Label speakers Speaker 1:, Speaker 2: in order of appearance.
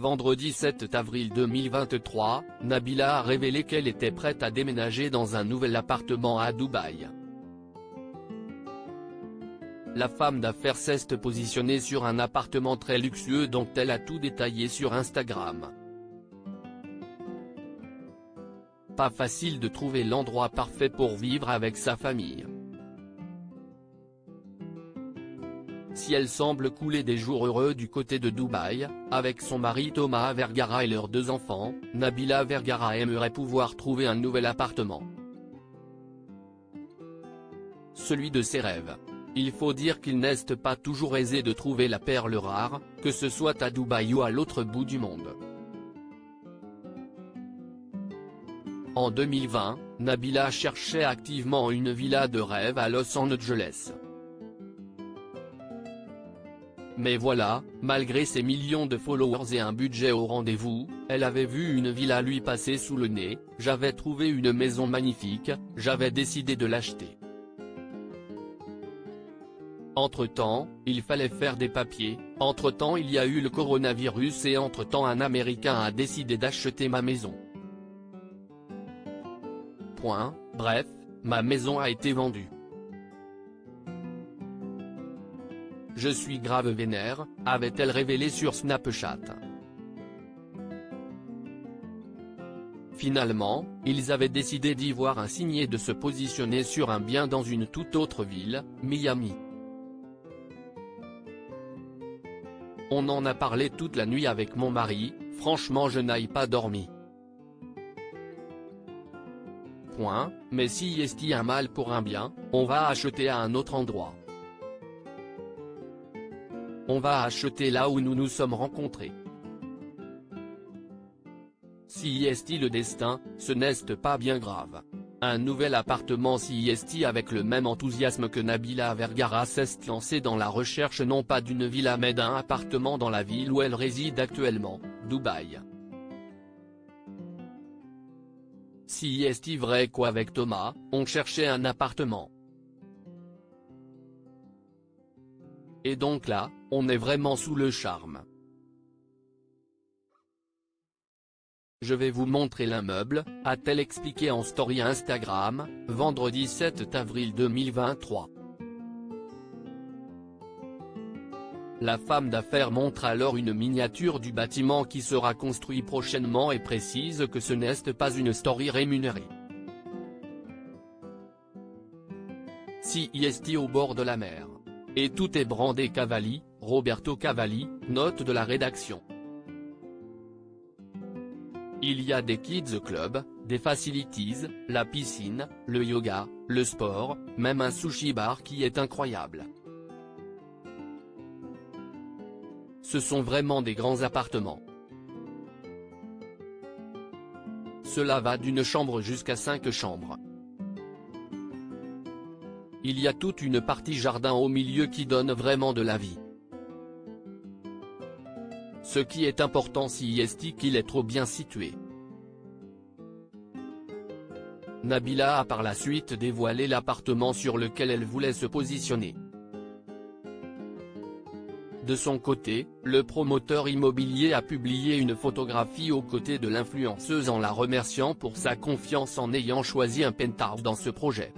Speaker 1: Vendredi 7 avril 2023, Nabila a révélé qu'elle était prête à déménager dans un nouvel appartement à Dubaï. La femme d'affaires s'est positionnée sur un appartement très luxueux dont elle a tout détaillé sur Instagram. Pas facile de trouver l'endroit parfait pour vivre avec sa famille. Si elle semble couler des jours heureux du côté de Dubaï, avec son mari Thomas Vergara et leurs 2 enfants, Nabila Vergara aimerait pouvoir trouver un nouvel appartement. Celui de ses rêves. Il faut dire qu'il n'est pas toujours aisé de trouver la perle rare, que ce soit à Dubaï ou à l'autre bout du monde. En 2020, Nabila cherchait activement une villa de rêve à Los Angeles. Mais voilà, malgré ses millions de followers et un budget au rendez-vous, elle avait vu une villa lui passer sous le nez. J'avais trouvé une maison magnifique, j'avais décidé de l'acheter. Entre-temps, il fallait faire des papiers, entre-temps il y a eu le coronavirus et entre-temps un Américain a décidé d'acheter ma maison. Bref, ma maison a été vendue. Je suis grave vénère, avait-elle révélé sur Snapchat. Finalement, ils avaient décidé d'y voir un signe et de se positionner sur un bien dans une toute autre ville, Miami. On en a parlé toute la nuit avec mon mari, franchement je n'ai pas dormi. Mais si est-il un mal pour un bien, on va acheter à un autre endroit. On va acheter là où nous nous sommes rencontrés. Si est-il le destin, ce n'est pas bien grave. Un nouvel appartement si est avec le même enthousiasme que Nabila Vergara s'est lancée dans la recherche non pas d'une villa mais d'un appartement dans la ville où elle réside actuellement, Dubaï. Si est vrai qu'avec Thomas, on cherchait un appartement. Et donc là, on est vraiment sous le charme. Je vais vous montrer l'immeuble, a-t-elle expliqué en story Instagram, vendredi 7 avril 2023. La femme d'affaires montre alors une miniature du bâtiment qui sera construit prochainement et précise que ce n'est pas une story rémunérée. Si est au bord de la mer. Et tout est brandé Cavalli, Roberto Cavalli, note de la rédaction. Il y a des kids clubs, des facilities, la piscine, le yoga, le sport, même un sushi bar qui est incroyable. Ce sont vraiment des grands appartements. Cela va d'une chambre jusqu'à 5 chambres. Il y a toute une partie jardin au milieu qui donne vraiment de la vie. Ce qui est important si est qu'il est trop bien situé. Nabila a par la suite dévoilé l'appartement sur lequel elle voulait se positionner. De son côté, le promoteur immobilier a publié une photographie aux côtés de l'influenceuse en la remerciant pour sa confiance en ayant choisi un penthouse dans ce projet.